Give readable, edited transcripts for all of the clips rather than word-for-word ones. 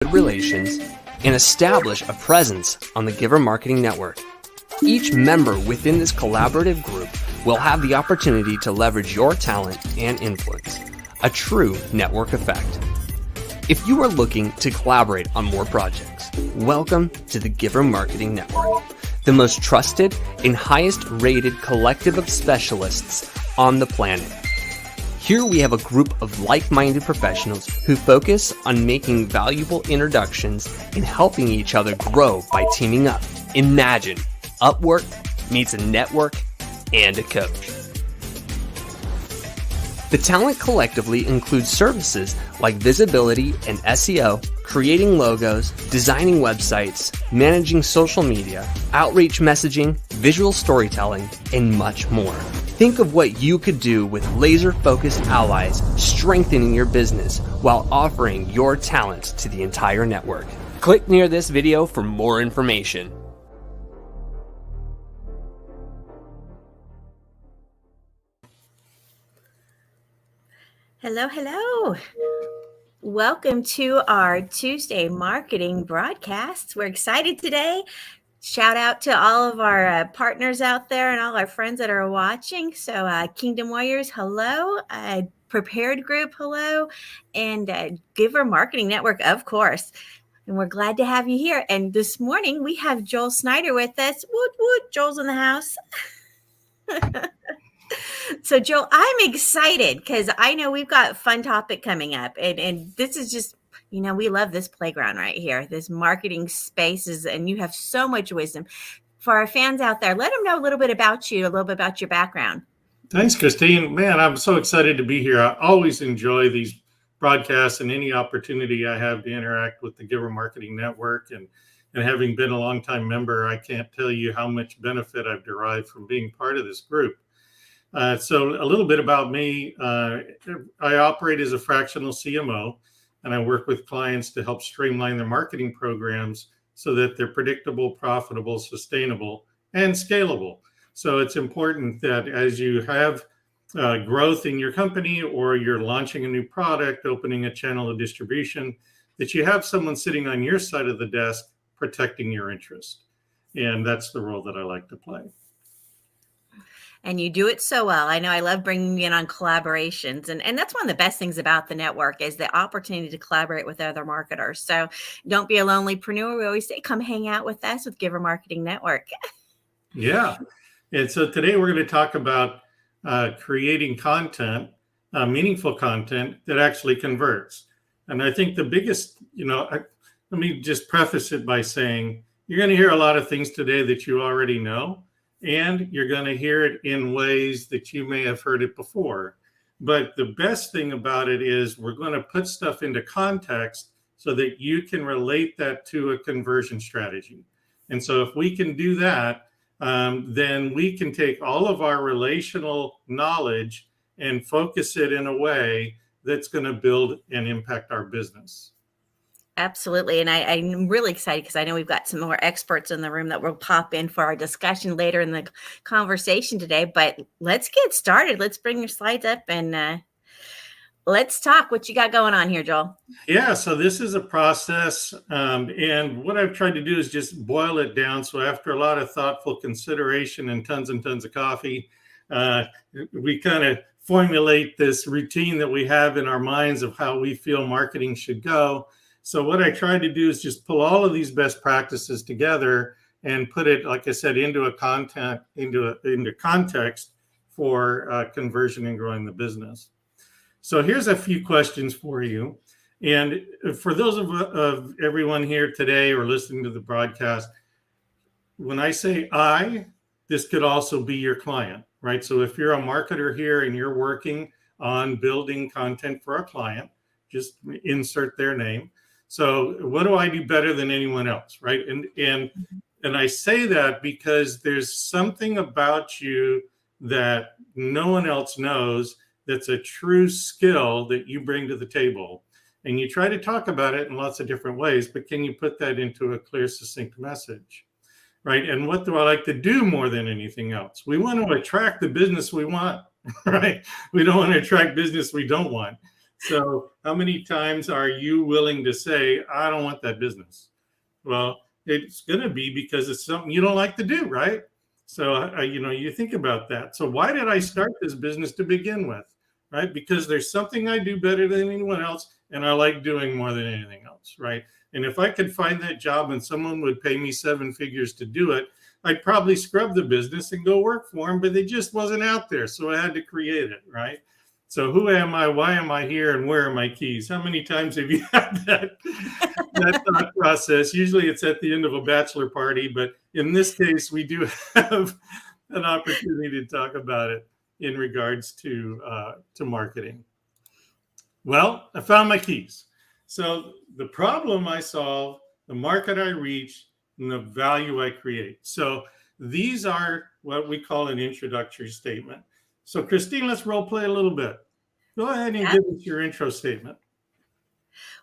relations, and establish a presence on the Giver Marketing Network. Each member within this collaborative group will have the opportunity to leverage your talent and influence, a true network effect. If you are looking to collaborate on more projects, welcome to the Giver Marketing Network, the most trusted and highest rated collective of specialists on the planet. Here we have a group of like-minded professionals who focus on making valuable introductions and helping each other grow by teaming up. Imagine Upwork meets a network and a coach. The talent collectively includes services like visibility and SEO, creating logos, designing websites, managing social media, outreach messaging, visual storytelling, and much more. Think of what you could do with laser-focused allies, strengthening your business while offering your talent to the entire network. Click near this video for more information. Hello. Welcome to our Tuesday marketing broadcast. We're excited today. Shout out to all of our partners out there and all our friends that are watching. So Kingdom Warriors, hello. Prepared Group, hello. And Giver Marketing Network, of course. And we're glad to have you here. And this morning we have Joel Snyder with us. Woot, woot, Joel's in the house. So, Joel, I'm excited because I know we've got a fun topic coming up. And this is just, we love this playground right here, this marketing spaces, and you have so much wisdom. For our fans out there, let them know a little bit about you, a little bit about your background. Thanks, Christine. Man, I'm so excited to be here. I always enjoy these broadcasts and any opportunity I have to interact with the Giver Marketing Network. And having been a longtime member, I can't tell you how much benefit I've derived from being part of this group. So a little bit about me. I operate as a fractional CMO, and I work with clients to help streamline their marketing programs so that they're predictable, profitable, sustainable, and scalable. So it's important that as you have growth in your company or you're launching a new product, opening a channel of distribution, that you have someone sitting on your side of the desk protecting your interest. And that's the role that I like to play. And you do it so well. I know I love bringing you in on collaborations. And that's one of the best things about the network is the opportunity to collaborate with other marketers. So don't be a lonelypreneur. We always say, come hang out with us with Giver Marketing Network. Yeah. And so today we're going to talk about creating content, meaningful content that actually converts. And I think the biggest, let me just preface it by saying, you're going to hear a lot of things today that you already know. And you're going to hear it in ways that you may have heard it before. But the best thing about it is we're going to put stuff into context so that you can relate that to a conversion strategy. And so if we can do that, then we can take all of our relational knowledge and focus it in a way that's going to build and impact our business. Absolutely. And I'm really excited because I know we've got some more experts in the room that will pop in for our discussion later in the conversation today. But let's get started. Let's bring your slides up and let's talk. What you got going on here, Joel? Yeah, so this is a process. And what I've tried to do is just boil it down. So after a lot of thoughtful consideration and tons of coffee, we kind of formulate this routine that we have in our minds of how we feel marketing should go. So what I tried to do is just pull all of these best practices together and put it, like I said, into context for conversion and growing the business. So here's a few questions for you. And for those of everyone here today or listening to the broadcast, when I say this could also be your client, right? So if you're a marketer here and you're working on building content for a client, just insert their name. So what do I do better than anyone else, right? And I say that because there's something about you that no one else knows that's a true skill that you bring to the table. And you try to talk about it in lots of different ways, but can you put that into a clear, succinct message, right? And what do I like to do more than anything else? We want to attract the business we want, right? We don't want to attract business we don't want. So how many times are you willing to say, I don't want that business? Well, it's going to be because it's something you don't like to do, right? So, you think about that. So why did I start this business to begin with, right? Because there's something I do better than anyone else, and I like doing more than anything else, right? And if I could find that job and someone would pay me 7 figures to do it, I'd probably scrub the business and go work for them, but it just wasn't out there. So I had to create it, right? So who am I? Why am I here? And where are my keys? How many times have you had that thought process? Usually it's at the end of a bachelor party, but in this case, we do have an opportunity to talk about it in regards to marketing. Well, I found my keys. So the problem I solve, the market I reach, and the value I create. So these are what we call an introductory statement. So Christine, let's role play a little bit. Go ahead and give us your intro statement.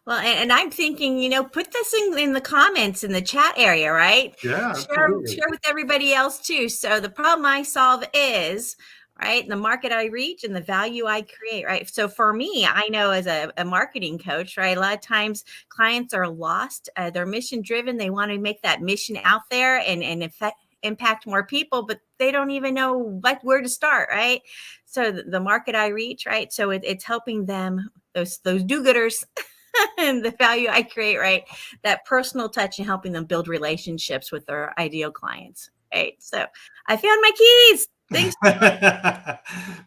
Well, and I'm thinking, put this in the comments in the chat area, right? Yeah, share with everybody else too. So the problem I solve is, right, the market I reach and the value I create, right? So for me, I know as a marketing coach, right, a lot of times clients are lost. They're mission driven. They want to make that mission out there and impact more people, but they don't even know where to start, right? So the market I reach, right? So it's helping them, those do-gooders, and the value I create, right? That personal touch and helping them build relationships with their ideal clients, right? So I found my keys. Thanks.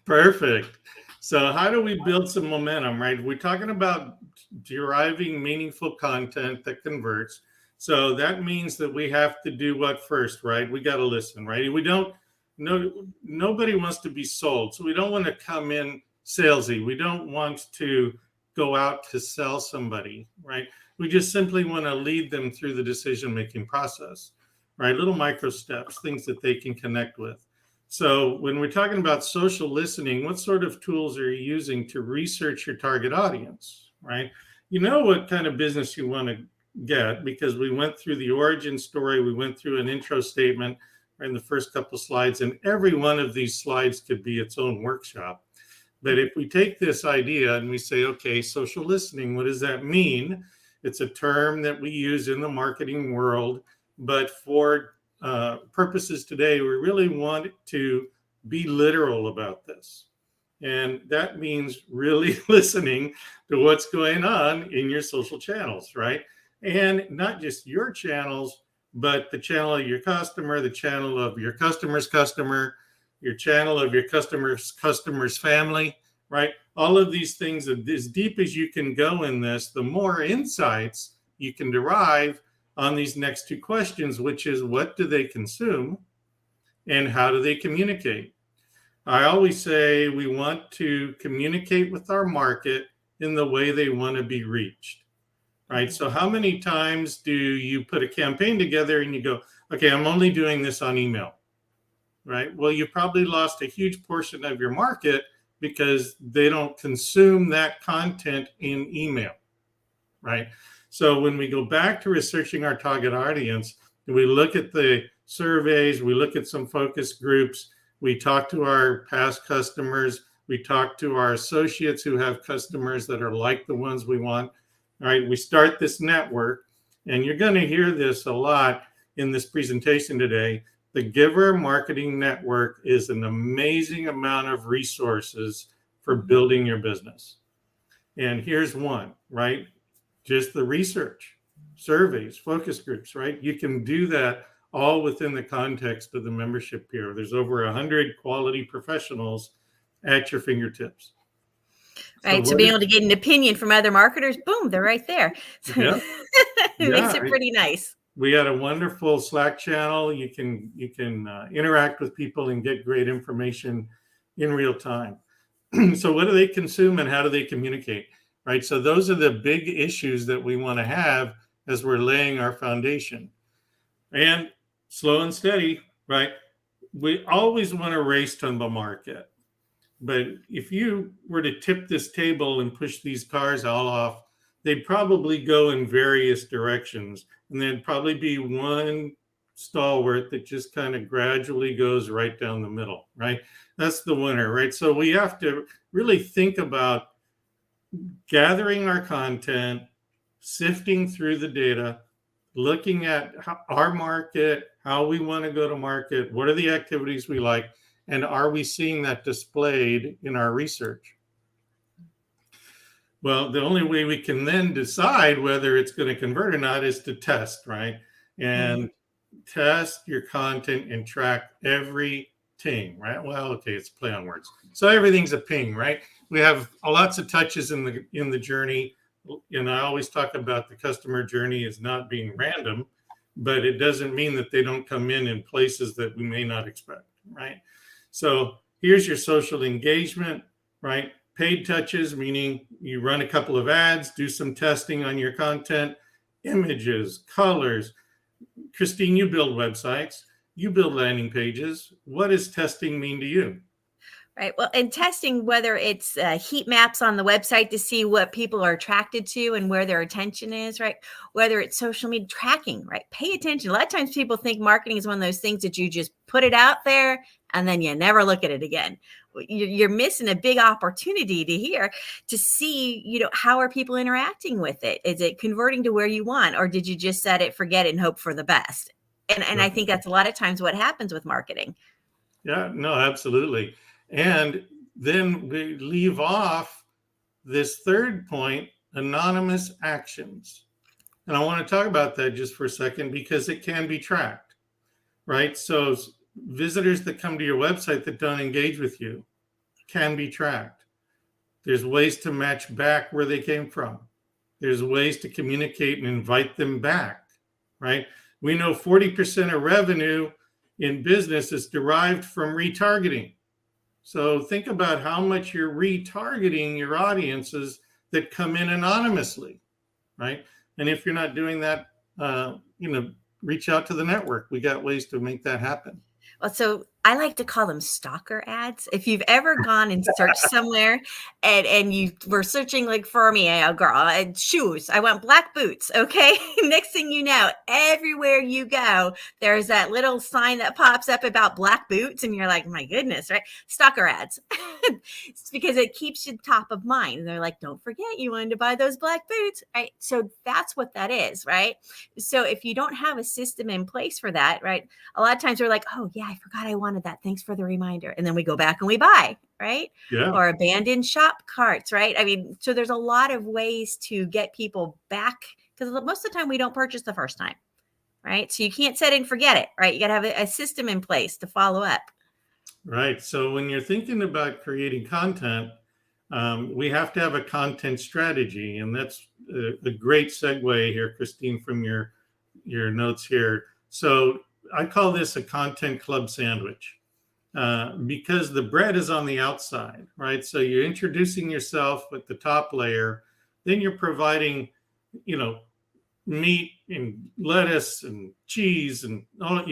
Perfect. So how do we build some momentum, right? We're talking about deriving meaningful content that converts. So that means that we have to do what first, right? We got to listen, right? Nobody wants to be sold. So we don't want to come in salesy. We don't want to go out to sell somebody, right? We just simply want to lead them through the decision-making process, right? Little micro steps, things that they can connect with. So when we're talking about social listening, what sort of tools are you using to research your target audience, right? You know what kind of business you want to get because we went through the origin story, we went through an intro statement in the first couple of slides, and every one of these slides could be its own workshop. But if we take this idea and we say, okay, social listening, what does that mean? It's a term that we use in the marketing world, but for purposes today, we really want to be literal about this. And that means really listening to what's going on in your social channels, right? And not just your channels, but the channel of your customer, the channel of your customer's customer, your channel of your customer's family, right? All of these things, as deep as you can go in this, the more insights you can derive on these next two questions, which is what do they consume and how do they communicate? I always say we want to communicate with our market in the way they want to be reached, right? So how many times do you put a campaign together and you go, okay, I'm only doing this on email, right? Well, you probably lost a huge portion of your market because they don't consume that content in email, right? So when we go back to researching our target audience, we look at the surveys, we look at some focus groups, we talk to our past customers, we talk to our associates who have customers that are like the ones we want, all right? We start this network, and you're going to hear this a lot in this presentation today. The Giver Marketing Network is an amazing amount of resources for building your business. And here's one, right? Just the research, surveys, focus groups, right? You can do that all within the context of the membership here. There's over 100 quality professionals at your fingertips. Right. So being able to get an opinion from other marketers, boom, they're right there. Yeah. It makes it pretty nice. We got a wonderful Slack channel. You can interact with people and get great information in real time. So what do they consume and how do they communicate? Right. So those are the big issues that we want to have as we're laying our foundation. And slow and steady, right? We always want to race to the market. But if you were to tip this table and push these cars all off, they'd probably go in various directions. And there'd probably be one stalwart that just kind of gradually goes right down the middle, right? That's the winner, right? So we have to really think about gathering our content, sifting through the data, looking at our market, how we want to go to market, what are the activities we like, and are we seeing that displayed in our research? Well, the only way we can then decide whether it's going to convert or not is to test, right? And test your content and track every ting, right? Well, okay, it's a play on words. So everything's a ping, right? We have lots of touches in the journey. And I always talk about the customer journey as not being random, but it doesn't mean that they don't come in places that we may not expect, right? So here's your social engagement, right? Paid touches, meaning you run a couple of ads, do some testing on your content, images, colors. Christine, you build websites, you build landing pages. What does testing mean to you? Right. Well, and testing, whether it's heat maps on the website to see what people are attracted to and where their attention is, right? Whether it's social media tracking, right? Pay attention. A lot of times people think marketing is one of those things that you just put it out there and then you never look at it again. You're missing a big opportunity to see, how are people interacting with it? Is it converting to where you want, or did you just set it, forget it, and hope for the best? And I think that's a lot of times what happens with marketing. Yeah, no, absolutely. And then we leave off this third point, anonymous actions. And I want to talk about that just for a second because it can be tracked, right? So visitors that come to your website that don't engage with you can be tracked. There's ways to match back where they came from. There's ways to communicate and invite them back, right? We know 40% of revenue in business is derived from retargeting. So think about how much you're retargeting your audiences that come in anonymously, right? And if you're not doing that, reach out to the network. We got ways to make that happen. Well, so I like to call them stalker ads. If you've ever gone and searched somewhere and you were searching like for me, a girl, shoes, I want black boots. Okay. Next thing you know, everywhere you go, there's that little sign that pops up about black boots. And you're like, my goodness, right? Stalker ads. It's because it keeps you top of mind. And they're like, don't forget you wanted to buy those black boots, right? So that's what that is, right? So if you don't have a system in place for that, right? A lot of times we're like, oh yeah, I forgot I wanted that. Thanks for the reminder. And then we go back and we buy, right? Yeah. Or abandoned shop carts, right? I mean, so there's a lot of ways to get people back because most of the time we don't purchase the first time, right? So you can't set it and forget it, right? You got to have a system in place to follow up. Right. So when you're thinking about creating content, we have to have a content strategy. And that's a great segue here, Christine, from your notes here. So I call this a content club sandwich because the bread is on the outside, right? So you're introducing yourself with the top layer, then you're providing, meat and lettuce and cheese and all,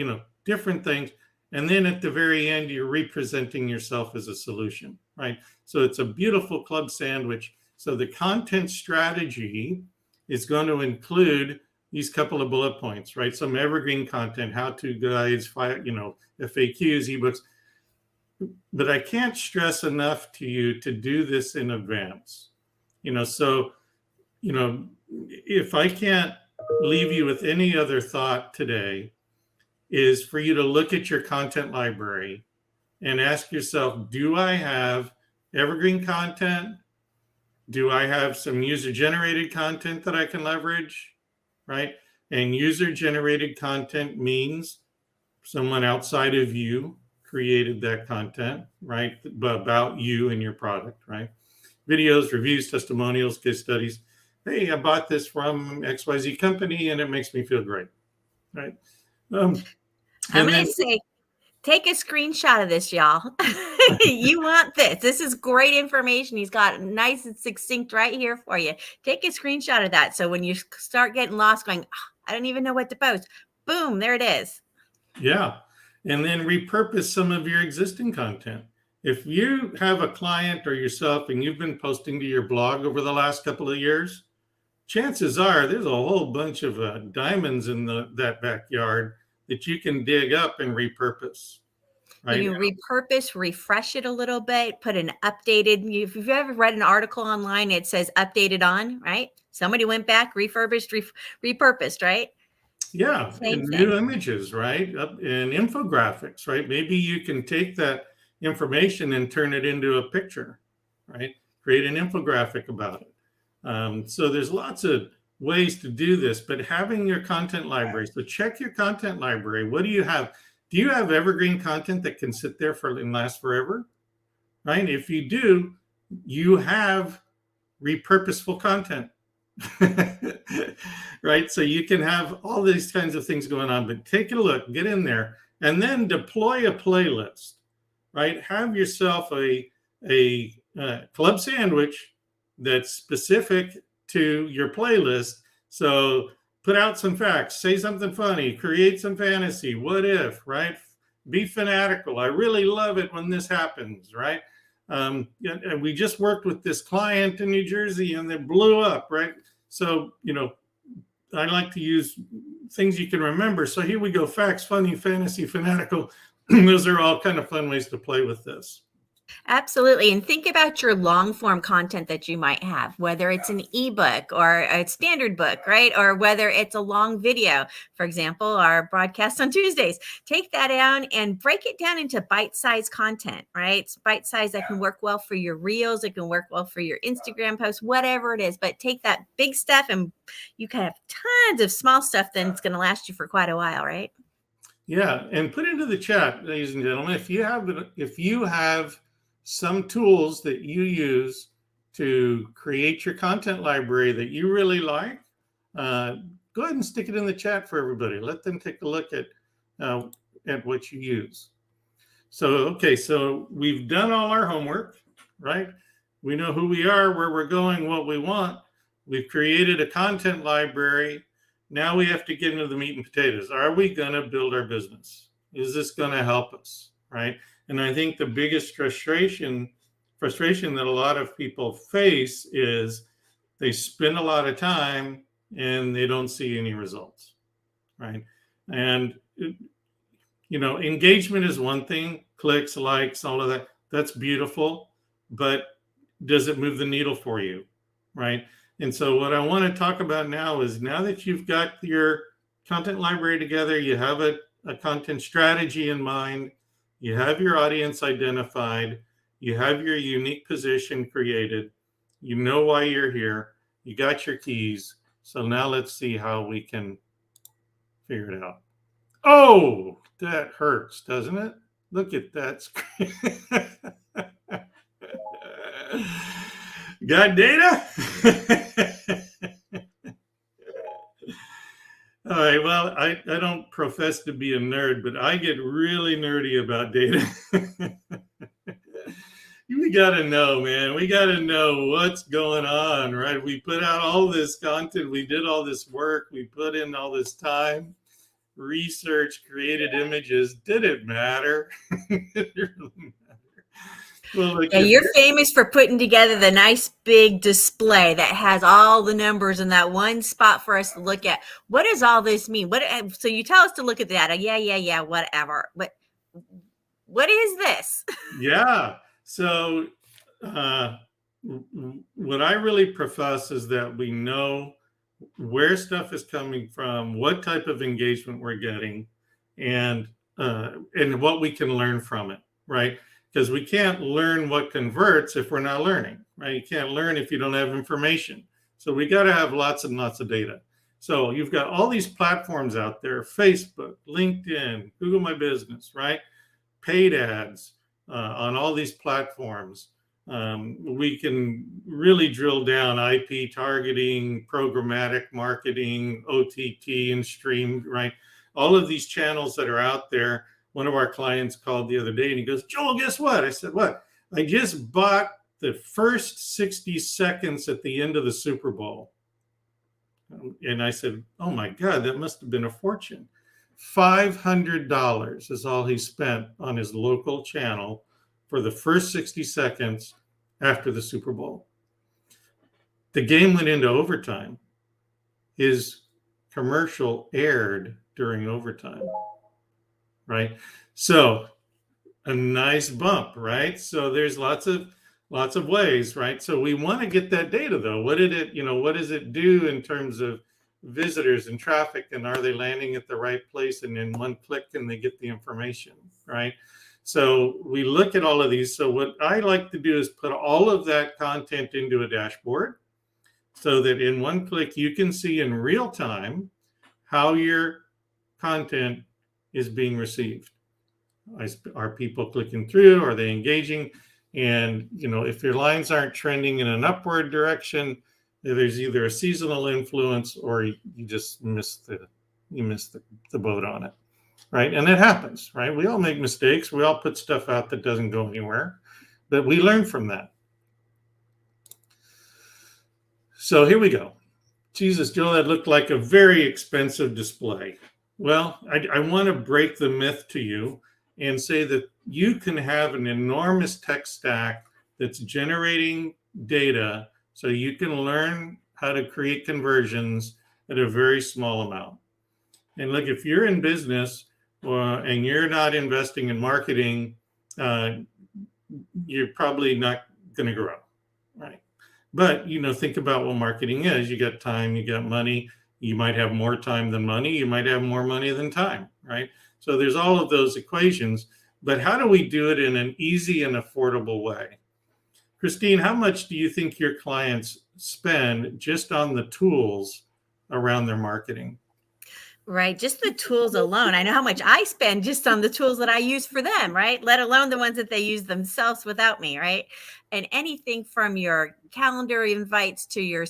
different things. And then at the very end, you're representing yourself as a solution, right? So it's a beautiful club sandwich. So the content strategy is going to include these couple of bullet points, right? Some evergreen content, how-to guides, FAQs, ebooks. But I can't stress enough to you to do this in advance. If I can't leave you with any other thought today, is for you to look at your content library and ask yourself, do I have evergreen content? Do I have some user-generated content that I can leverage? Right? And user-generated content means someone outside of you created that content, right? About you and your product, right? Videos, reviews, testimonials, case studies. Hey, I bought this from XYZ company and it makes me feel great, right? I'm going to say, take a screenshot of this, y'all. You want this. This is great information. He's got nice and succinct right here for you. Take a screenshot of that. So when you start getting lost going, I don't even know what to post. Boom, there it is. Yeah. And then repurpose some of your existing content. If you have a client or yourself and you've been posting to your blog over the last couple of years, chances are there's a whole bunch of diamonds in that backyard that you can dig up and repurpose. right? You can repurpose, refresh it a little bit, put an updated. If you've ever read an article online, it says updated on, right? Somebody went back, refurbished, repurposed, right? Yeah, Same and thing. new images, right? And infographics, right? Maybe you can take that information and turn it into a picture, right? Create an infographic about it. So there's lots of ways to do this, but having your content library. So check your content library. What do you have? Do you have evergreen content that can sit there and last forever? Right? If you do, you have repurposeful content. Right? So you can have all these kinds of things going on, but take a look, get in there, and then deploy a playlist, right? Have yourself a club sandwich that's specific to your playlist. So put out some facts, say something funny, create some fantasy, what if, right? Be fanatical. I really love it when this happens, right? We just worked with this client in New Jersey and they blew up, right? So, I like to use things you can remember. So here we go. Facts, funny, fantasy, fanatical. Those are all kind of fun ways to play with this. Absolutely. And think about your long form content that you might have, whether it's an ebook or a standard book, right? Or whether it's a long video, for example, our broadcast on Tuesdays. Take that down and break it down into bite-sized content, right? It's bite-sized that can work well for your reels. It can work well for your Instagram posts, whatever it is. But take that big stuff and you can have tons of small stuff that's going to last you for quite a while, right? Yeah. And put into the chat, ladies and gentlemen, if you have some tools that you use to create your content library that you really like, go ahead and stick it in the chat for everybody. Let them take a look at what you use. So we've done all our homework, right? We know who we are, where we're going, what we want. We've created a content library. Now we have to get into the meat and potatoes. Are we going to build our business? Is this going to help us, right? And I think the biggest frustration that a lot of people face is they spend a lot of time and they don't see any results, right? And, engagement is one thing, clicks, likes, all of that. That's beautiful, but does it move the needle for you, right? And so what I want to talk about now is, now that you've got your content library together, you have a content strategy in mind, you have your audience identified, you have your unique position created, you know why you're here, you got your keys. So now let's see how we can figure it out. Oh, that hurts, doesn't it? Look at that screen. Got data? All right, well, I don't profess to be a nerd, but I get really nerdy about data. We got to know, man. We got to know what's going on, right? We put out all this content. We did all this work. We put in all this time, research, created images. Did it matter? Did it really matter? Well, Yeah, you're famous for putting together the nice big display that has all the numbers in that one spot for us to look at. What does all this mean? So you tell us to look at the data. Yeah, whatever. But what is this? Yeah. So what I really profess is that we know where stuff is coming from, what type of engagement we're getting, and what we can learn from it, right? Because we can't learn what converts if we're not learning, right? You can't learn if you don't have information. So we got to have lots and lots of data. So you've got all these platforms out there: Facebook, LinkedIn, Google My Business, right? Paid ads on all these platforms. We can really drill down: IP targeting, programmatic marketing, OTT and stream, right? All of these channels that are out there. One of our clients called the other day and he goes, "Joel, guess what?" I said, "What?" "I just bought the first 60 seconds at the end of the Super Bowl." And I said, "Oh my God, that must have been a fortune." $500 is all he spent on his local channel for the first 60 seconds after the Super Bowl. The game went into overtime. His commercial aired during overtime, right? So a nice bump, right? So there's lots of ways, right? So we want to get that data though. What does it do in terms of visitors and traffic, and are they landing at the right place, and in one click can they get the information, right? So we look at all of these. So what I like to do is put all of that content into a dashboard so that in one click you can see in real time how your content is being received. Are people clicking through? Are they engaging? And if your lines aren't trending in an upward direction, there's either a seasonal influence or you just missed the boat on it, right? And it happens, right? We all make mistakes. We all put stuff out that doesn't go anywhere, but we learn from that. So here we go. Jesus, Joe, that looked like a very expensive display. Well, I want to break the myth to you and say that you can have an enormous tech stack that's generating data so you can learn how to create conversions at a very small amount. And look, if you're in business and you're not investing in marketing, you're probably not going to grow, right? But, think about what marketing is. You got time, you got money. You might have more time than money. You might have more money than time, right? So there's all of those equations. But how do we do it in an easy and affordable way? Christine, how much do you think your clients spend just on the tools around their marketing? Right. Just the tools alone. I know how much I spend just on the tools that I use for them, right? Let alone the ones that they use themselves without me, right? And anything from your calendar invites to your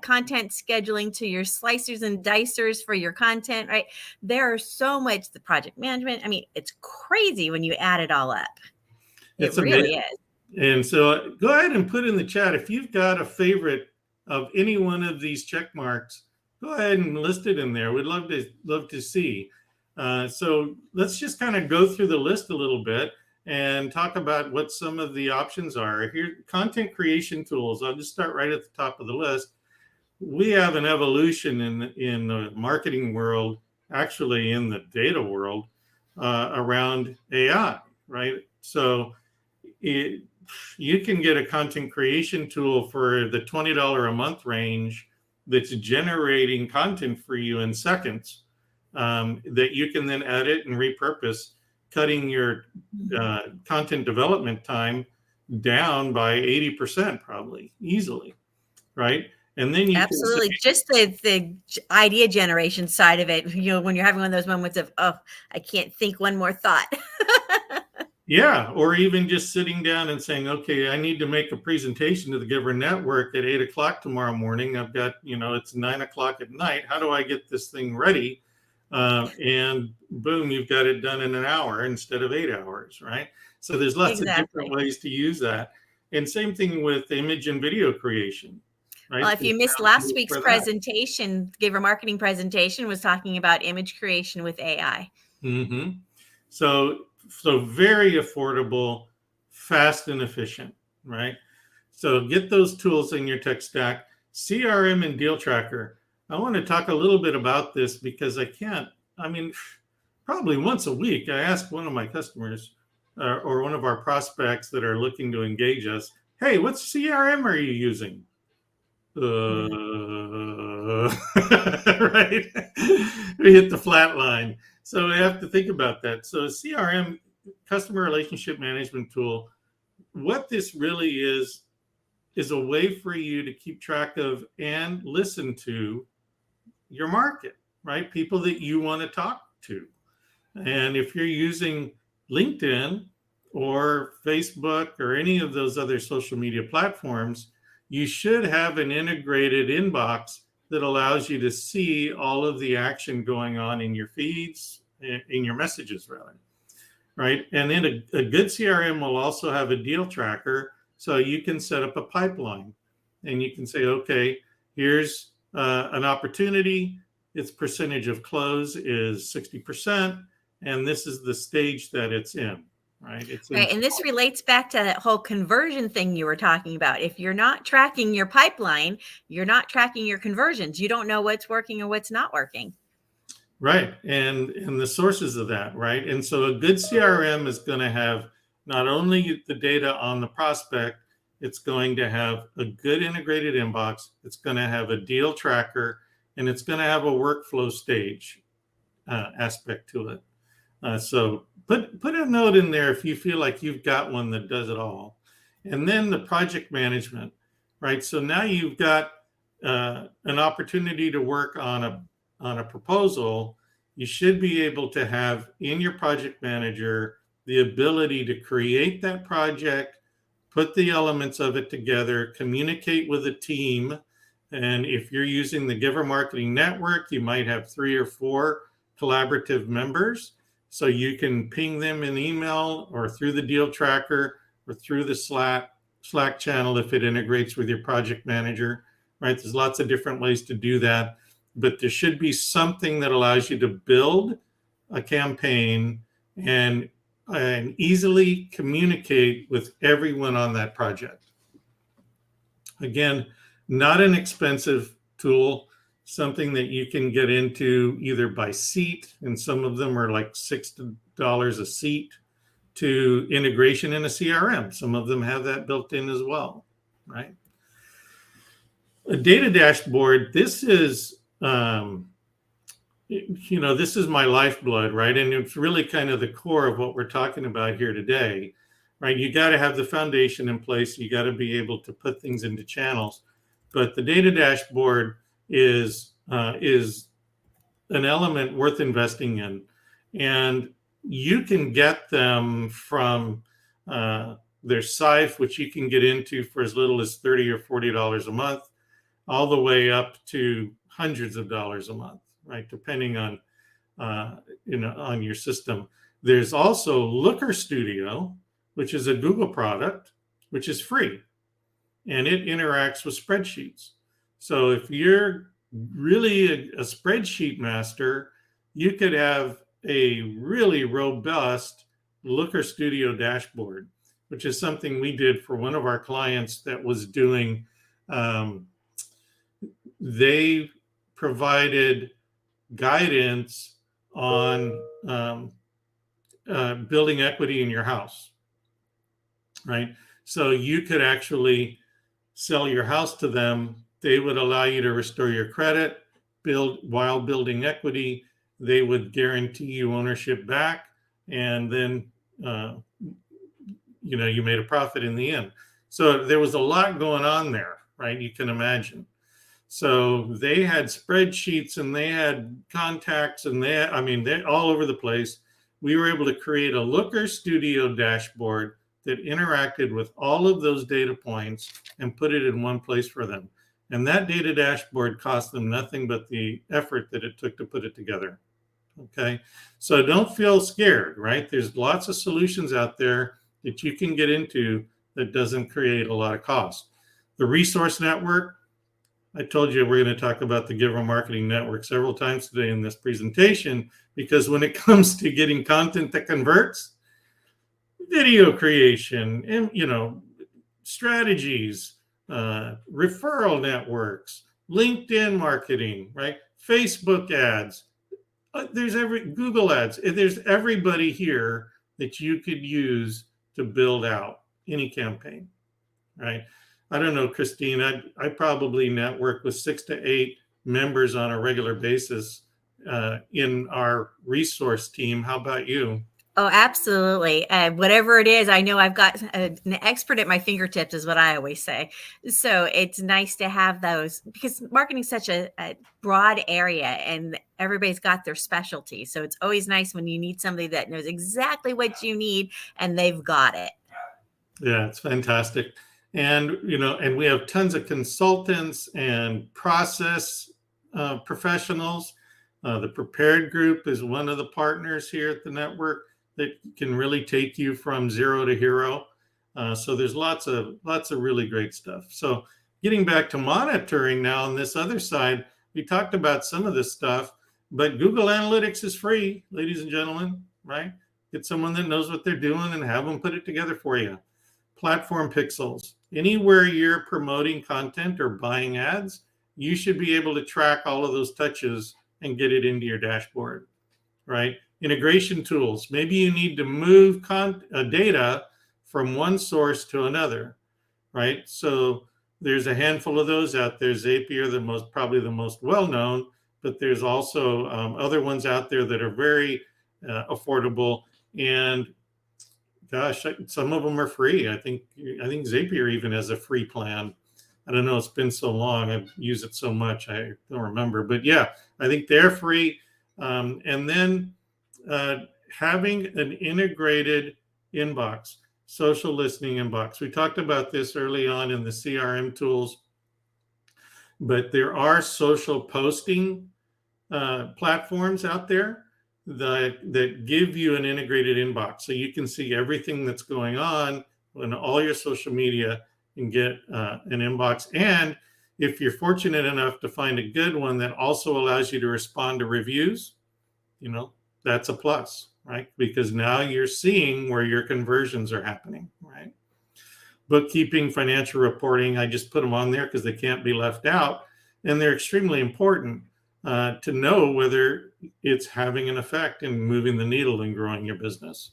content scheduling to your slicers and dicers for your content, right? There are so much, the project management. I mean, it's crazy when you add it all up. It really is. And so go ahead and put in the chat if you've got a favorite of any one of these check marks. Go ahead and list it in there. We'd love to see. So let's just kind of go through the list a little bit and talk about what some of the options are. Here, content creation tools. I'll just start right at the top of the list. We have an evolution in the marketing world, actually in the data world, around AI, right? So you can get a content creation tool for the $20 a month range that's generating content for you in seconds that you can then edit and repurpose, cutting your content development time down by 80% probably easily, right? And then you absolutely just the idea generation side of it, when you're having one of those moments of, oh, I can't think one more thought. Yeah, or even just sitting down and saying, okay, I need to make a presentation to the Giver Network at 8 o'clock tomorrow morning. I've got, it's 9 o'clock at night. How do I get this thing ready? And boom, you've got it done in an hour instead of 8 hours, right? So there's lots of different ways to use that. And same thing with image and video creation. Right? Well, if you missed last week's presentation, Giver Marketing presentation was talking about image creation with AI. Mm-hmm. So very affordable, fast and efficient, right? So get those tools in your tech stack. CRM and Deal Tracker. I want to talk a little bit about this because probably once a week, I ask one of my customers or one of our prospects that are looking to engage us, hey, what CRM are you using? Right? We hit the flat line. So we have to think about that. So CRM, customer relationship management tool, what this really is a way for you to keep track of and listen to your market, right? People that you want to talk to. And if you're using LinkedIn or Facebook or any of those other social media platforms, you should have an integrated inbox that allows you to see all of the action going on in your feeds, in your messages, rather, right? And then a good CRM will also have a deal tracker, so you can set up a pipeline, and you can say, okay, here's an opportunity. Its percentage of close is 60%, and this is the stage that it's in. Right. Right. And this relates back to that whole conversion thing you were talking about. If you're not tracking your pipeline, you're not tracking your conversions. You don't know what's working or what's not working. Right. And the sources of that, right? And so a good CRM is going to have not only the data on the prospect, it's going to have a good integrated inbox, it's going to have a deal tracker, and it's going to have a workflow stage aspect to it. So put a note in there if you feel like you've got one that does it all. And then the project management, right? So now you've got an opportunity to work on a proposal. You should be able to have in your project manager the ability to create that project, put the elements of it together, communicate with a team. And if you're using the Giver Marketing Network, you might have 3 or 4 collaborative members. So you can ping them an email or through the deal tracker or through the Slack channel if it integrates with your project manager, right? There's lots of different ways to do that, but there should be something that allows you to build a campaign and easily communicate with everyone on that project. Again, not an expensive tool, something that you can get into either by seat, and some of them are like $6 a seat, to integration in a CRM. Some of them have that built in as well, right? A data dashboard, this is, this is my lifeblood, right? And it's really kind of the core of what we're talking about here today, right? You got to have the foundation in place. You got to be able to put things into channels. But the data dashboard is an element worth investing in. And you can get them from their Sife, which you can get into for as little as $30 or $40 a month, all the way up to hundreds of dollars a month, right? Depending on on your system. There's also Looker Studio, which is a Google product, which is free, and it interacts with spreadsheets. So if you're really a spreadsheet master, you could have a really robust Looker Studio dashboard, which is something we did for one of our clients that was doing, they provided guidance on building equity in your house, right? So you could actually sell your house to them. They would allow you to restore your credit, while building equity. They would guarantee you ownership back, and then you made a profit in the end. So there was a lot going on there, right? You can imagine. So they had spreadsheets and they had contacts and they're all over the place. We were able to create a Looker Studio dashboard that interacted with all of those data points and put it in one place for them. And that data dashboard cost them nothing but the effort that it took to put it together. Okay, so don't feel scared, right? There's lots of solutions out there that you can get into that doesn't create a lot of cost. The resource network, I told you we're going to talk about the Giver Marketing Network several times today in this presentation, because when it comes to getting content that converts, video creation, and strategies, referral networks, LinkedIn marketing, right? Facebook ads, there's Google ads. There's everybody here that you could use to build out any campaign, right? I don't know, Christine, I probably network with 6 to 8 members on a regular basis in our resource team. How about you? Oh, absolutely. Whatever it is, I know I've got an expert at my fingertips, is what I always say. So it's nice to have those, because marketing is such a broad area and everybody's got their specialty. So it's always nice when you need somebody that knows exactly what you need and they've got it. Yeah, it's fantastic. And, and we have tons of consultants and process professionals. The Prepared Group is one of the partners here at the network that can really take you from zero to hero. So there's lots of really great stuff. So getting back to monitoring now on this other side, we talked about some of this stuff, but Google Analytics is free, ladies and gentlemen, right? Get someone that knows what they're doing and have them put it together for you. Platform pixels. Anywhere you're promoting content or buying ads, you should be able to track all of those touches and get it into your dashboard, right? Integration tools. Maybe you need to move data from one source to another, right? So there's a handful of those out there. Zapier, probably the most well-known, but there's also other ones out there that are very affordable. And gosh, some of them are free. I think Zapier even has a free plan. I don't know. It's been so long. I've used it so much. I don't remember. But yeah, I think they're free. And then having an integrated inbox, social listening inbox. We talked about this early on in the CRM tools, but there are social posting platforms out there that give you an integrated inbox. So you can see everything that's going on all your social media and get an inbox. And if you're fortunate enough to find a good one that also allows you to respond to reviews, that's a plus, right? Because now you're seeing where your conversions are happening, right? Bookkeeping, financial reporting, I just put them on there because they can't be left out. And they're extremely important to know whether it's having an effect in moving the needle and growing your business.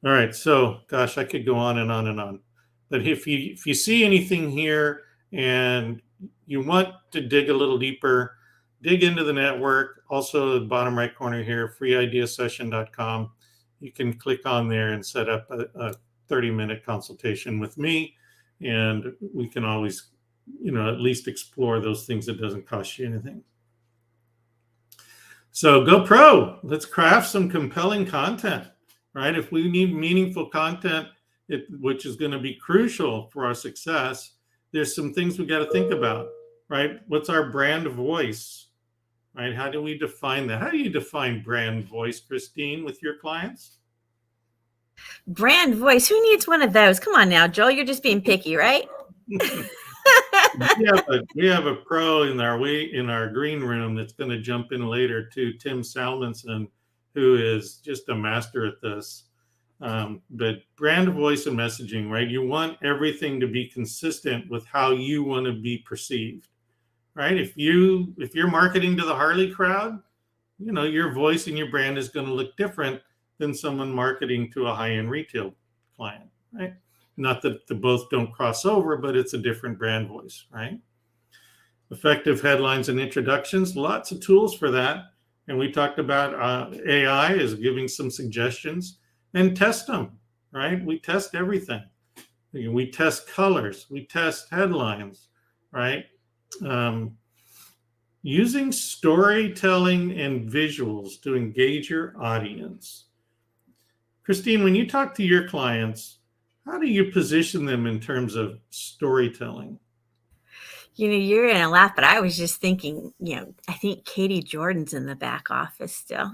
All right, so gosh, I could go on and on and on. But if you see anything here and you want to dig a little deeper, dig into the network. Also, the bottom right corner here, freeideasession.com. You can click on there and set up a 30-minute consultation with me, and we can always, at least explore those things. That doesn't cost you anything. So go pro. Let's craft some compelling content, right? If we need meaningful content, which is going to be crucial for our success, there's some things we got to think about, right? What's our brand voice, right? How do we define that? How do you define brand voice, Christine, with your clients? Brand voice. Who needs one of those? Come on now, Joel. You're just being picky, right? we have a pro in our green room that's going to jump in later too, Tim Salmonson, who is just a master at this. But brand voice and messaging, right? You want everything to be consistent with how you want to be perceived, right? If you're marketing to the Harley crowd, your voice and your brand is going to look different than someone marketing to a high-end retail client, right? Not that the both don't cross over, but it's a different brand voice, right? Effective headlines and introductions, lots of tools for that. And we talked about AI is giving some suggestions, and test them, right? We test everything. We test colors, we test headlines, right? Using storytelling and visuals to engage your audience. Christine, when you talk to your clients, how do you position them in terms of storytelling? You're going to laugh, but I was just thinking, I think Katie Jordan's in the back office still.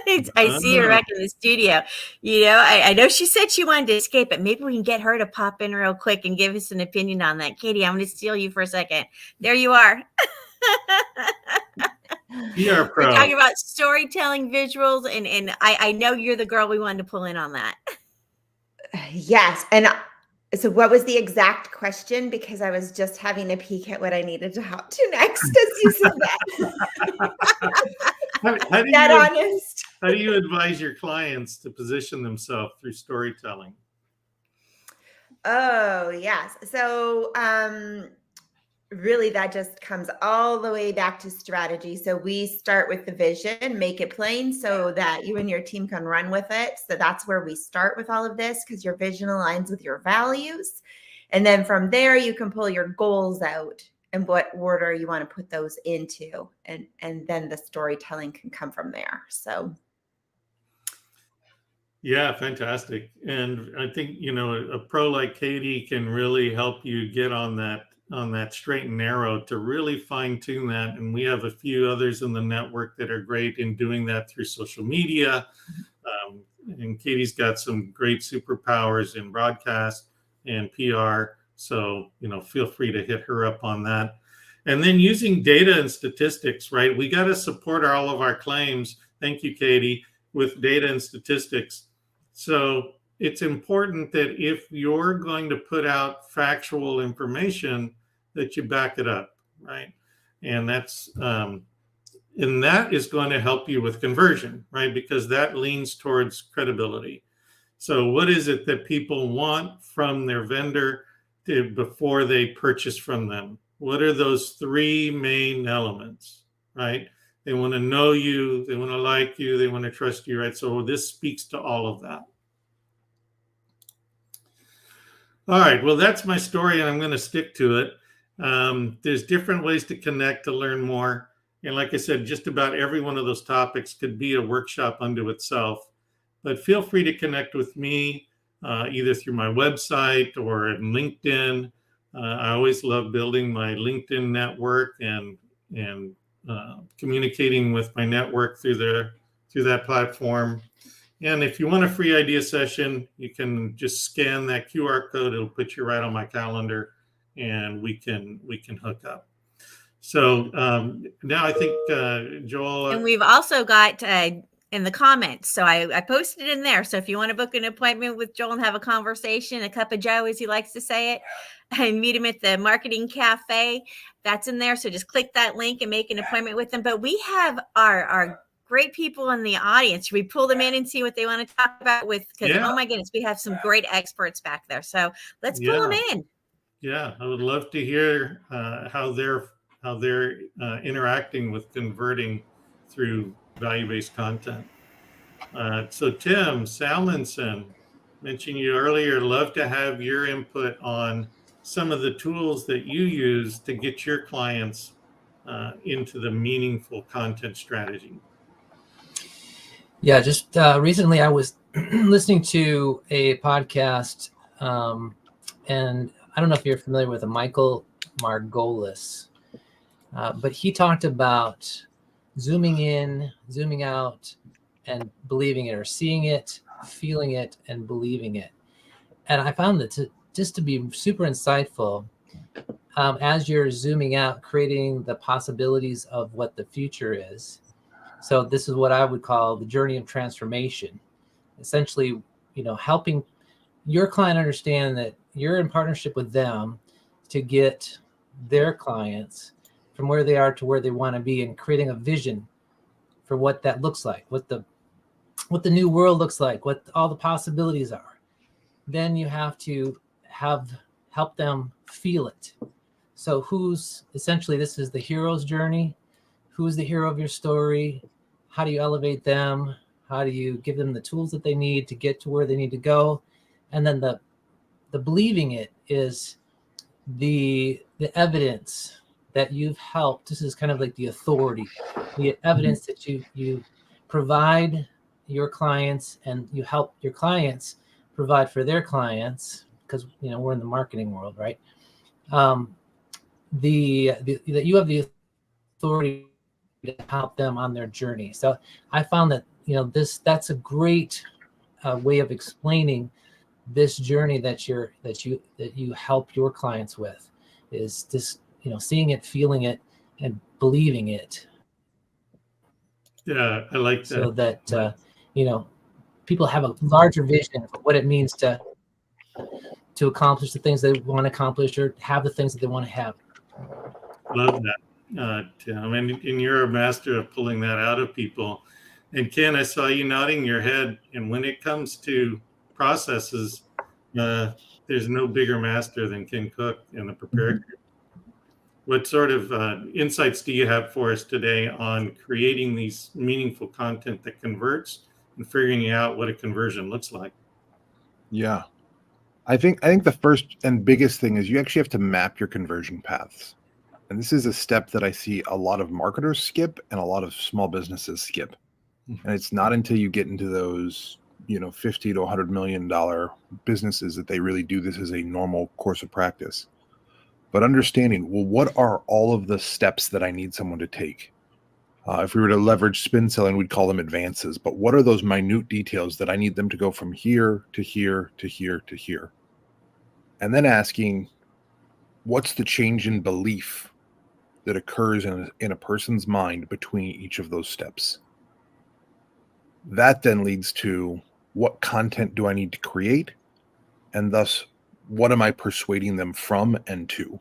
I see her back in the studio. I know she said she wanted to escape, but maybe we can get her to pop in real quick and give us an opinion on that. Katie, I'm going to steal you for a second. There you are. PR pro. We're talking about storytelling, visuals, and I know you're the girl we wanted to pull in on that. Yes. And so what was the exact question? Because I was just having a peek at what I needed to hop to next as you said that. Honest. How do you advise your clients to position themselves through storytelling? Oh, yes. So really that just comes all the way back to strategy. So we start with the vision, make it plain so that you and your team can run with it. So that's where we start with all of this, because your vision aligns with your values. And then from there, you can pull your goals out and what order you want to put those into. And then the storytelling can come from there. So. Yeah, fantastic. And I think, a pro like Katie can really help you get on that straight and narrow to really fine tune that. And we have a few others in the network that are great in doing that through social media. And Katie's got some great superpowers in broadcast and PR. So, feel free to hit her up on that. And then using data and statistics, right? We got to support all of our claims. Thank you, Katie, with data and statistics. So it's important that if you're going to put out factual information, that you back it up, right? And that's And that is going to help you with conversion, right? Because that leans towards credibility. So what is it that people want from their vendor before they purchase from them? What are those three main elements, right? They want to know you, they want to like you, they want to trust you, right? So this speaks to all of that. All right, well, that's my story, and I'm going to stick to it. There's different ways to connect to learn more. And like I said, just about every one of those topics could be a workshop unto itself. But feel free to connect with me either through my website or in LinkedIn. I always love building my LinkedIn network and communicating with my network through that platform. And if you want a free idea session, you can just scan that QR code. It'll put you right on my calendar, and we can hook up. So now I think Joel. And we've also got in the comments. So I posted it in there. So if you want to book an appointment with Joel and have a conversation, a cup of Joe, as he likes to say it, and meet him at the marketing cafe, that's in there. So just click that link and make an appointment with them. But we have our great people in the audience. We pull them in and see what they want to talk about with, because oh my goodness, we have some great experts back there. So let's pull them in. Yeah, I would love to hear how they're interacting with converting through value-based content. So Tim Salmonson, mentioned you earlier, love to have your input on some of the tools that you use to get your clients into the meaningful content strategy. Yeah, just recently I was listening to a podcast, and I don't know if you're familiar with Michael Margolis, but he talked about zooming in, zooming out, and believing it, or seeing it, feeling it, and believing it. And I found that to be super insightful as you're zooming out, creating the possibilities of what the future is. So this is what I would call the journey of transformation. Essentially, helping your client understand that you're in partnership with them to get their clients from where they are to where they want to be, and creating a vision for what that looks like, what the new world looks like, what all the possibilities are. Then you have to help them feel it. So essentially this is the hero's journey. Who's the hero of your story? How do you elevate them? How do you give them the tools that they need to get to where they need to go? And then the believing it is the evidence that you've helped. This is kind of like the authority, the evidence that you provide your clients, and you help your clients provide for their clients, because we're in the marketing world, right? That you have the authority to help them on their journey. So I found that that's a great way of explaining this journey that you help your clients with, is this seeing it, feeling it, and believing it. Yeah, I like that. So that people have a larger vision of what it means to accomplish the things they want to accomplish, or have the things that they want to have. Love that, Tim. And you're a master of pulling that out of people. And Ken, I saw you nodding your head. And when it comes to processes, there's no bigger master than Ken Cook in the Prepare Group. What sort of insights do you have for us today on creating these meaningful content that converts and figuring out what a conversion looks like? Yeah, I think the first and biggest thing is you actually have to map your conversion paths. And this is a step that I see a lot of marketers skip and a lot of small businesses skip. And it's not until you get into those, $50 to $100 million businesses that they really do this as a normal course of practice. But understanding, well, what are all of the steps that I need someone to take? If we were to leverage spin selling, we'd call them advances. But what are those minute details that I need them to go from here to here to here to here? And then asking, what's the change in belief that occurs in a person's mind between each of those steps? That then leads to, what content do I need to create? And thus, what am I persuading them from and to?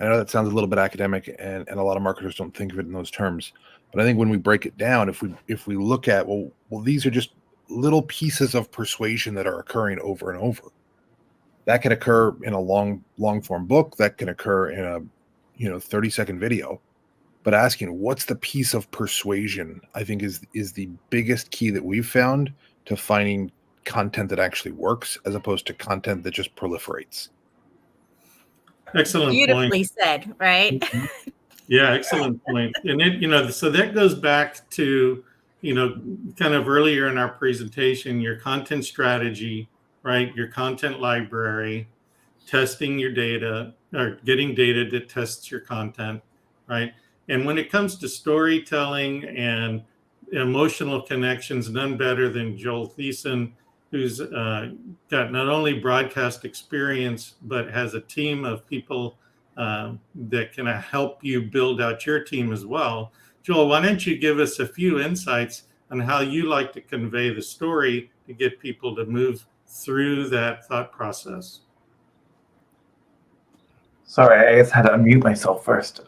I know that sounds a little bit academic, and a lot of marketers don't think of it in those terms. But I think when we break it down, if we look at well, these are just little pieces of persuasion that are occurring over and over. That can occur in a long form book. That can occur in a 30-second video. But asking what's the piece of persuasion, I think is the biggest key that we've found to finding content that actually works, as opposed to content that just proliferates. Excellent point. Beautifully said, right? Yeah, excellent point. And so that goes back to, kind of earlier in our presentation, your content strategy, right? Your content library, testing your data or getting data that tests your content, right? And when it comes to storytelling and emotional connections, none better than Joel Thiessen, who's got not only broadcast experience, but has a team of people that can help you build out your team as well. Joel, why don't you give us a few insights on how you like to convey the story to get people to move through that thought process? Sorry, I guess I had to unmute myself first.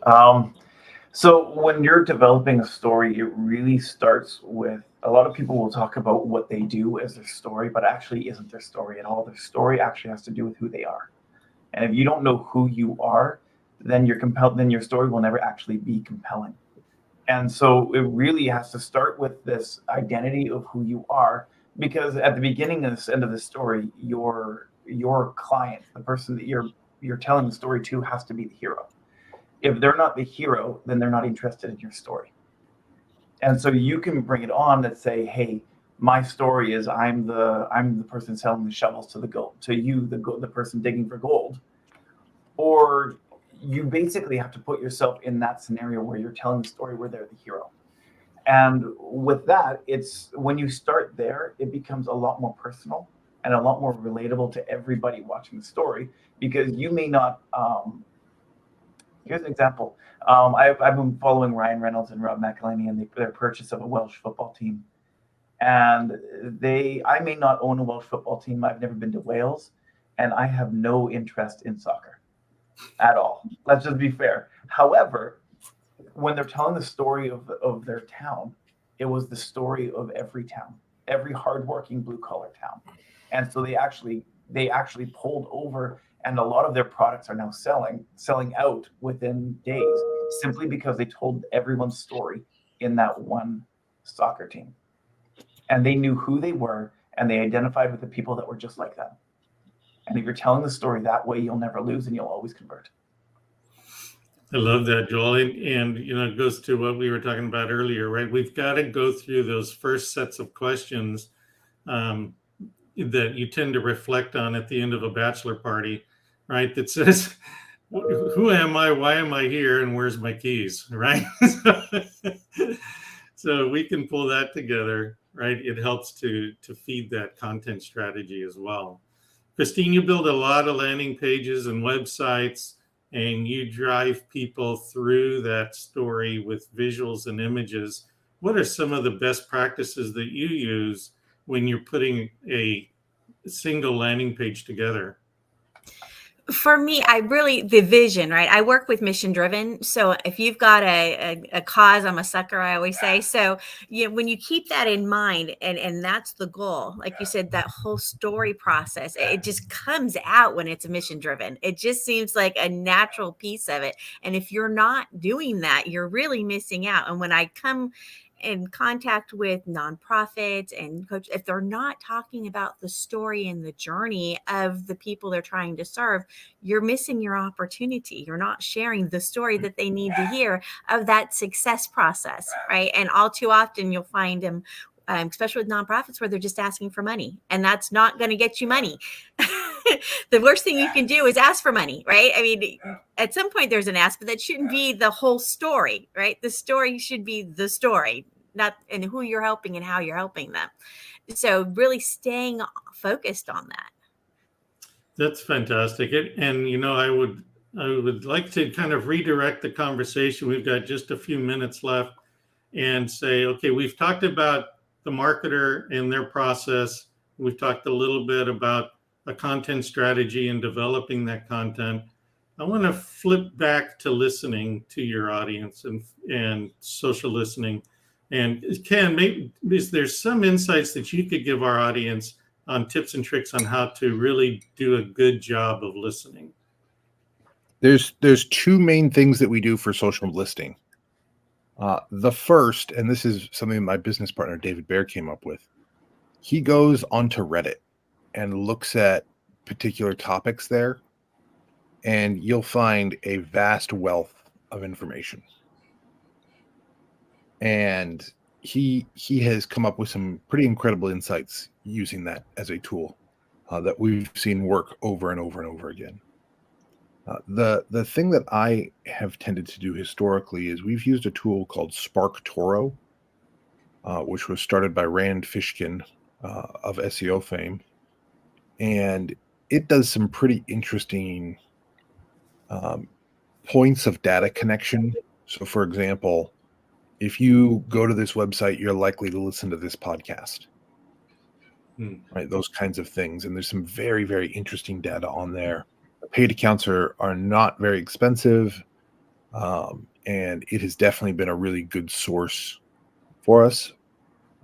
So when you're developing a story, it really starts with, a lot of people will talk about what they do as their story, but actually isn't their story at all. Their story actually has to do with who they are. And if you don't know who you are, then your story will never actually be compelling. And so it really has to start with this identity of who you are, because at the beginning and the end of the story, your client, the person that you're telling the story to, has to be the hero. If they're not the hero, then they're not interested in your story. And so you can bring it on that say, hey, my story is I'm the person selling the shovels to the person digging for gold. Or you basically have to put yourself in that scenario where you're telling the story where they're the hero. And with that, it's when you start there, it becomes a lot more personal and a lot more relatable to everybody watching the story, because you may not. Here's an example. I've been following Ryan Reynolds and Rob McElhenney and their purchase of a Welsh football team. And I may not own a Welsh football team. I've never been to Wales, and I have no interest in soccer at all. Let's just be fair. However, when they're telling the story of their town, it was the story of every town, every hardworking blue-collar town. And so they actually pulled over, and a lot of their products are now selling out within days, simply because they told everyone's story in that one soccer team. And they knew who they were, and they identified with the people that were just like them. And if you're telling the story that way, you'll never lose and you'll always convert. I love that, Joel. And it goes to what we were talking about earlier, right? We've got to go through those first sets of questions that you tend to reflect on at the end of a bachelor party, right? That says, who am I? Why am I here? And where's my keys, right? So we can pull that together, right? It helps to feed that content strategy as well. Christine, you build a lot of landing pages and websites, and you drive people through that story with visuals and images. What are some of the best practices that you use when you're putting a single landing page together? For me, the vision, right? I work with mission driven. So if you've got a cause, I'm a sucker, I always say. So when you keep that in mind, and that's the goal, like you said, that whole story process, it just comes out when it's mission driven. It just seems like a natural piece of it. And if you're not doing that, you're really missing out. And when I come in contact with nonprofits and coach, if they're not talking about the story and the journey of the people they're trying to serve, you're missing your opportunity. You're not sharing the story that they need to hear of that success process, right? And all too often you'll find them, especially with nonprofits, where they're just asking for money, and that's not going to get you money. The worst thing you can do is ask for money, right? I mean, at some point there's an ask, but that shouldn't be the whole story, right? The story should be the story, not and who you're helping and how you're helping them. So really staying focused on that. That's fantastic. And I would like to kind of redirect the conversation. We've got just a few minutes left, and say, okay, we've talked about the marketer and their process. We've talked a little bit about a content strategy and developing that content. I want to flip back to listening to your audience and social listening. And Ken, maybe is there some insights that you could give our audience on tips and tricks on how to really do a good job of listening? There's two main things that we do for social listening. The first, and this is something my business partner David Baer came up with, he goes onto Reddit and looks at particular topics there, and you'll find a vast wealth of information. And he has come up with some pretty incredible insights using that as a tool that we've seen work over and over and over again. The thing that I have tended to do historically is we've used a tool called SparkToro, which was started by Rand Fishkin of SEO fame, and it does some pretty interesting points of data connection. So, for example, if you go to this website, you're likely to listen to this podcast, right? Those kinds of things. And there's some very, very interesting data on there. The paid accounts are not very expensive. And it has definitely been a really good source for us.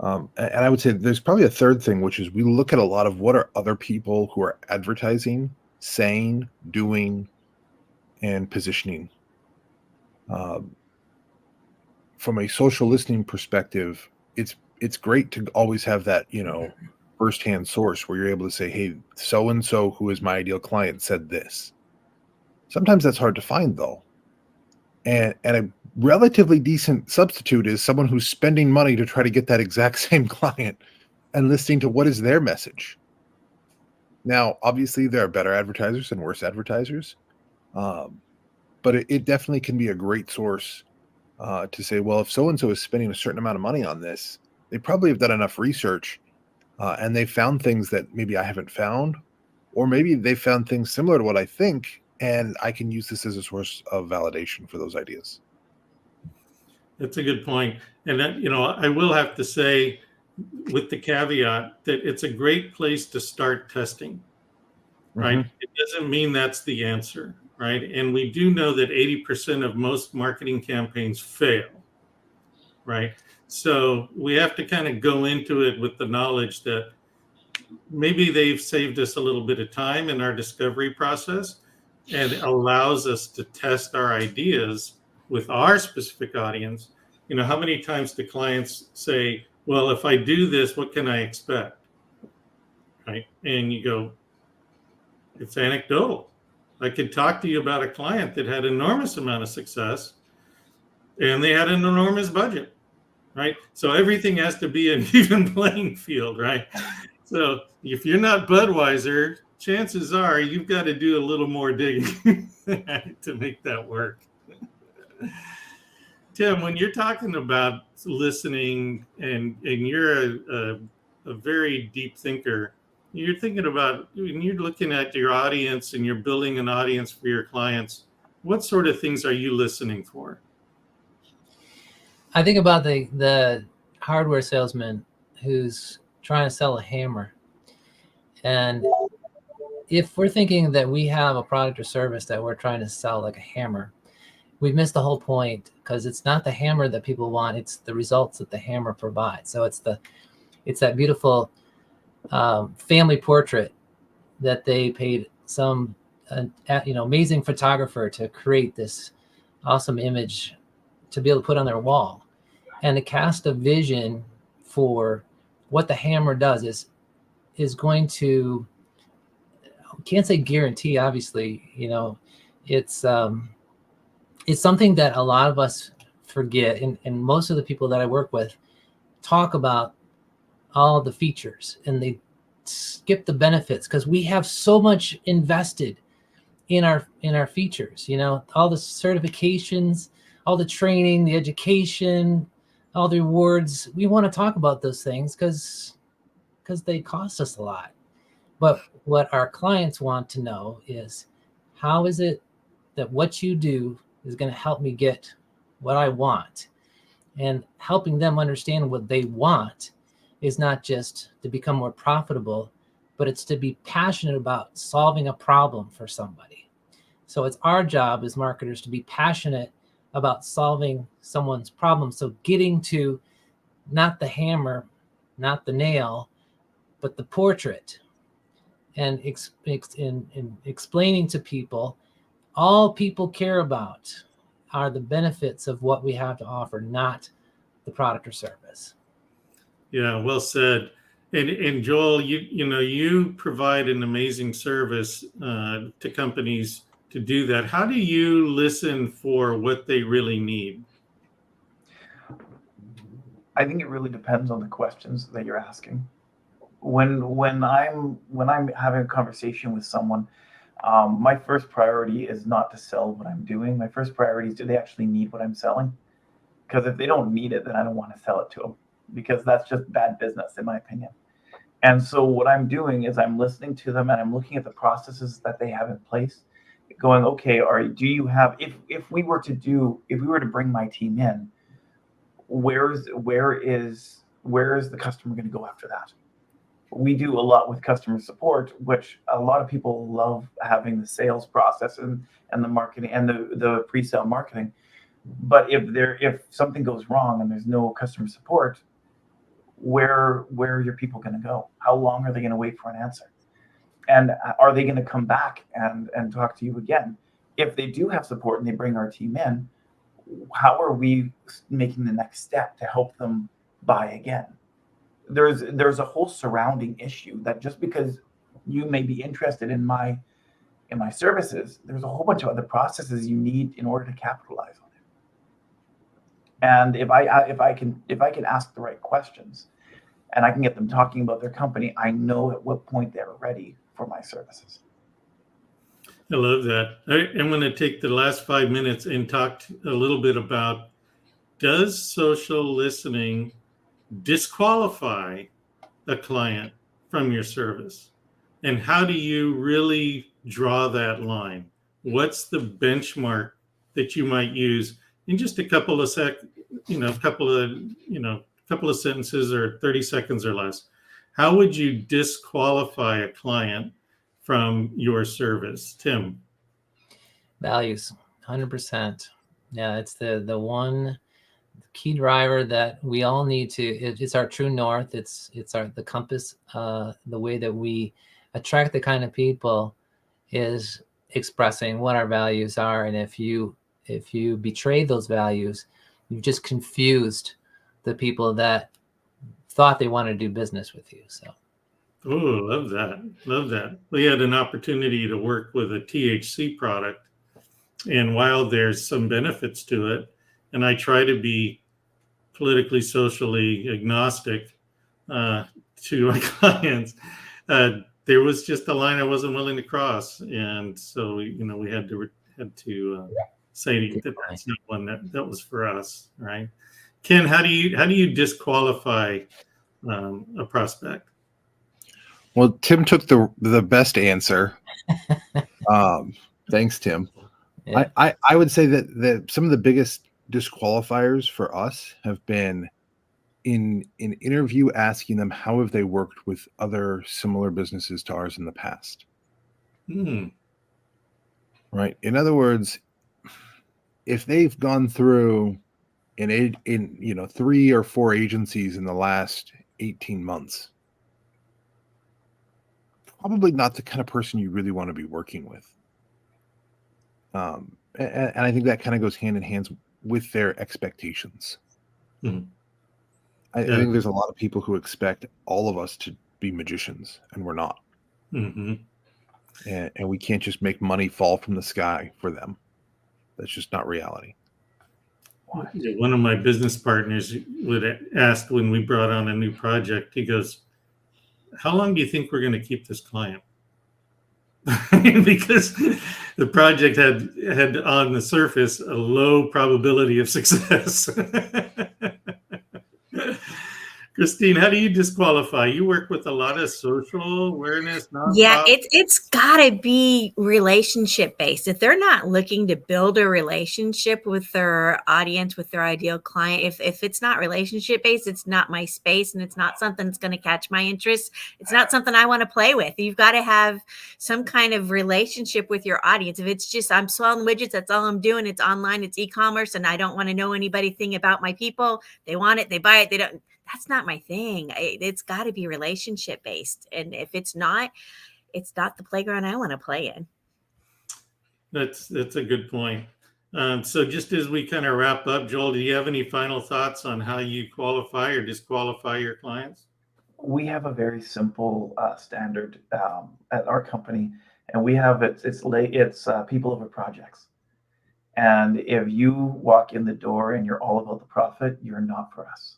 And I would say there's probably a third thing, which is we look at a lot of what are other people who are advertising, saying, doing, and positioning. From a social listening perspective, it's great to always have that, firsthand source where you're able to say, hey, so-and-so who is my ideal client said this. Sometimes that's hard to find though. And a relatively decent substitute is someone who's spending money to try to get that exact same client and listening to what is their message. Now, obviously there are better advertisers and worse advertisers. But it definitely can be a great source to say, well, if so-and-so is spending a certain amount of money on this, they probably have done enough research and they found things that maybe I haven't found, or maybe they found things similar to what I think, and I can use this as a source of validation for those ideas. That's a good point. And that, I will have to say with the caveat that it's a great place to start testing, right? Mm-hmm. It doesn't mean that's the answer. Right. And we do know that 80% of most marketing campaigns fail. Right. So we have to kind of go into it with the knowledge that maybe they've saved us a little bit of time in our discovery process and allows us to test our ideas with our specific audience. How many times do clients say, well, if I do this, what can I expect? Right. And you go, it's anecdotal. I could talk to you about a client that had enormous amount of success and they had an enormous budget, right? So everything has to be an even playing field, right? So if you're not Budweiser, chances are you've got to do a little more digging to make that work. Tim, when you're talking about listening and you're a very deep thinker, you're thinking about, when you're looking at your audience and you're building an audience for your clients, what sort of things are you listening for? I think about the hardware salesman who's trying to sell a hammer. And if we're thinking that we have a product or service that we're trying to sell like a hammer, we've missed the whole point, because it's not the hammer that people want, it's the results that the hammer provides. So it's that beautiful family portrait that they paid some amazing photographer to create this awesome image to be able to put on their wall, and to cast a vision for what the hammer does is going to, can't say guarantee, obviously, it's something that a lot of us forget, and most of the people that I work with talk about all the features and they skip the benefits, because we have so much invested in our features, all the certifications, all the training, the education, all the rewards. We want to talk about those things because they cost us a lot. But what our clients want to know is, how is it that what you do is going to help me get what I want? And helping them understand what they want is not just to become more profitable, but it's to be passionate about solving a problem for somebody. So it's our job as marketers to be passionate about solving someone's problem. So getting to not the hammer, not the nail, but the portrait, and explaining to people, all people care about are the benefits of what we have to offer, not the product or service. Yeah, well said. And Joel, you provide an amazing service to companies to do that. How do you listen for what they really need? I think it really depends on the questions that you're asking. When I'm having a conversation with someone, my first priority is not to sell what I'm doing. My first priority is, do they actually need what I'm selling? Because if they don't need it, then I don't want to sell it to them, because that's just bad business, in my opinion. And so what I'm doing is I'm listening to them, and I'm looking at the processes that they have in place, going, okay, do you have, if we were to bring my team in, where is the customer going to go after that? We do a lot with customer support, which a lot of people love having the sales process and the marketing and the pre-sale marketing. But if something goes wrong and there's no customer support, where are your people going to go? How long are they going to wait for an answer? And are they going to come back and talk to you again? If they do have support and they bring our team in, how are we making the next step to help them buy again? There's a whole surrounding issue that just because you may be interested in my services, there's a whole bunch of other processes you need in order to capitalize on it. And if I can ask the right questions, and I can get them talking about their company, I know at what point they're ready for my services. I love that. I'm going to take the last 5 minutes and talk a little bit about, does social listening disqualify a client from your service? And how do you really draw that line? What's the benchmark that you might use in just a couple of sentences or 30 seconds or less? How would you disqualify a client from your service, Tim? Values, 100%. Yeah, it's the one key driver that we all need to. It's our true north. It's the compass. The way that we attract the kind of people is expressing what our values are. And if you betray those values, you've just confused the people that thought they wanted to do business with you. So. Oh, love that. We had an opportunity to work with a THC product, and while there's some benefits to it, and I try to be politically, socially agnostic to my clients, there was just a line I wasn't willing to cross, and so we had to say that that's not one that was for us, right? Ken, how do you disqualify a prospect? Well, Tim took the best answer. Thanks, Tim. Yeah. I would say that some of the biggest disqualifiers for us have been in an interview asking them how have they worked with other similar businesses to ours in the past. Right. In other words, if they've gone through in 3 or 4 agencies in the last 18 months, probably not the kind of person you really want to be working with. And I think that kind of goes hand in hand with their expectations. Mm-hmm. I think there's a lot of people who expect all of us to be magicians, and we're not. Mm-hmm. And we can't just make money fall from the sky for them. That's just not reality. One of my business partners would ask when we brought on a new project, he goes, how long do you think we're going to keep this client? Because the project had on the surface a low probability of success. Christine, how do you disqualify? You work with a lot of social awareness, Yeah, nonprofit. it's gotta be relationship based. If they're not looking to build a relationship with their audience, with their ideal client, if it's not relationship based, it's not my space, and it's not something that's going to catch my interest. It's not something I want to play with. You've got to have some kind of relationship with your audience. If it's just I'm selling widgets, that's all I'm doing. It's online, it's e-commerce, and I don't want to know anything about my people. They want it, they buy it, they don't. That's not my thing. It's got to be relationship based, and if it's not the playground I want to play in. That's a good point. So just as we kind of wrap up, Joel, do you have any final thoughts on how you qualify or disqualify your clients? We have a very simple standard at our company, and we have it's people over projects. And if you walk in the door and you're all about the profit, you're not for us.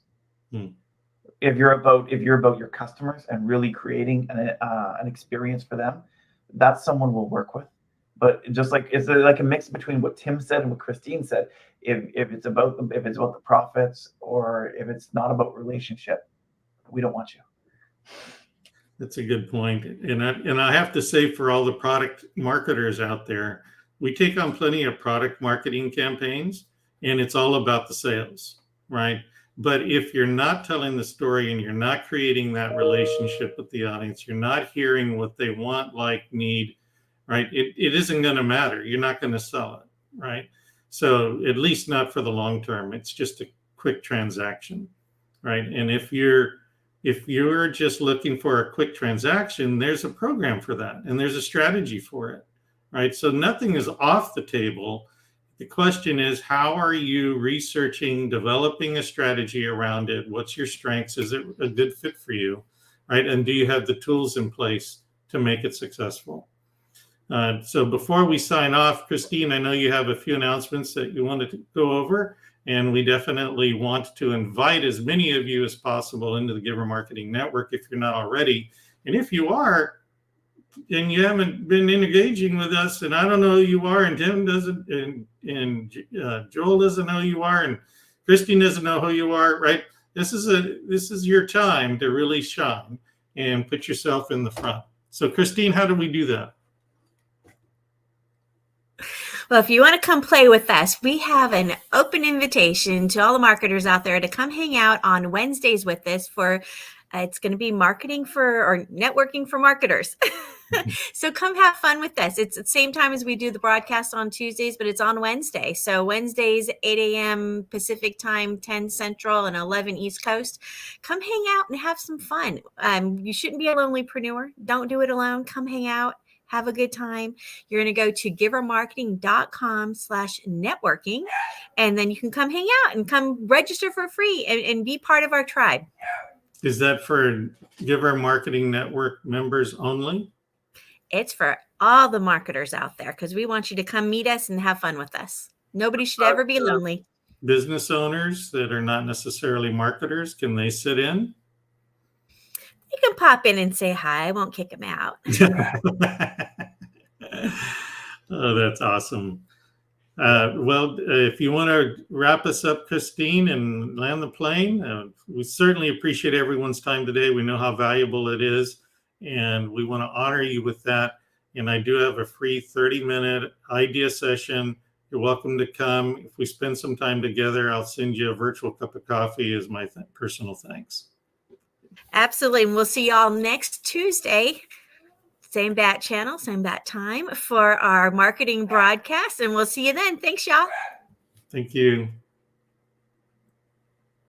If you're about your customers and really creating an experience for them, that's someone we'll work with. But just like it's like a mix between what Tim said and what Christine said. If it's about the profits, or if it's not about relationship, we don't want you. That's a good point. And I have to say, for all the product marketers out there, we take on plenty of product marketing campaigns, and it's all about the sales, right? But if you're not telling the story and you're not creating that relationship with the audience, you're not hearing what they want, like, need, right? It isn't going to matter. You're not going to sell it, right? So at least not for the long term. It's just a quick transaction, right? And if you're just looking for a quick transaction, there's a program for that, and there's a strategy for it, right? So nothing is off the table. The question is, how are you researching, developing a strategy around it? What's your strengths? Is it a good fit for you, right? And do you have the tools in place to make it successful? So before we sign off, Christine, I know you have a few announcements that you wanted to go over, and we definitely want to invite as many of you as possible into the Giver Marketing Network if you're not already. And if you are, and you haven't been engaging with us, and I don't know who you are, and Tim doesn't, and Joel doesn't know who you are, and Christine doesn't know who you are, right? This is your time to really shine and put yourself in the front. So Christine, how do we do that? Well, if you want to come play with us, we have an open invitation to all the marketers out there to come hang out on Wednesdays with us for it's going to be networking for marketers. So come have fun with us. It's at the same time as we do the broadcast on Tuesdays, but it's on Wednesday. So Wednesdays, 8 a.m. Pacific time, 10 Central, and 11 East Coast. Come hang out and have some fun. You shouldn't be a lonelypreneur. Don't do it alone. Come hang out. Have a good time. You're going to go to givermarketing.com/networking, and then you can come hang out and come register for free and be part of our tribe. Is that for Giver Marketing Network members only? It's for all the marketers out there, because we want you to come meet us and have fun with us. Nobody should ever be lonely. Business owners that are not necessarily marketers, can they sit in? You can pop in and say hi. I won't kick them out. Oh, that's awesome. Well, if you want to wrap us up, Christine, and land the plane, we certainly appreciate everyone's time today. We know how valuable it is, and we want to honor you with that. And I do have a free 30-minute idea session. You're welcome to come. If we spend some time together, I'll send you a virtual cup of coffee as my personal thanks. Absolutely. And we'll see y'all next Tuesday. Same bat channel, same bat time for our marketing broadcast. And we'll see you then. Thanks, y'all. Thank you.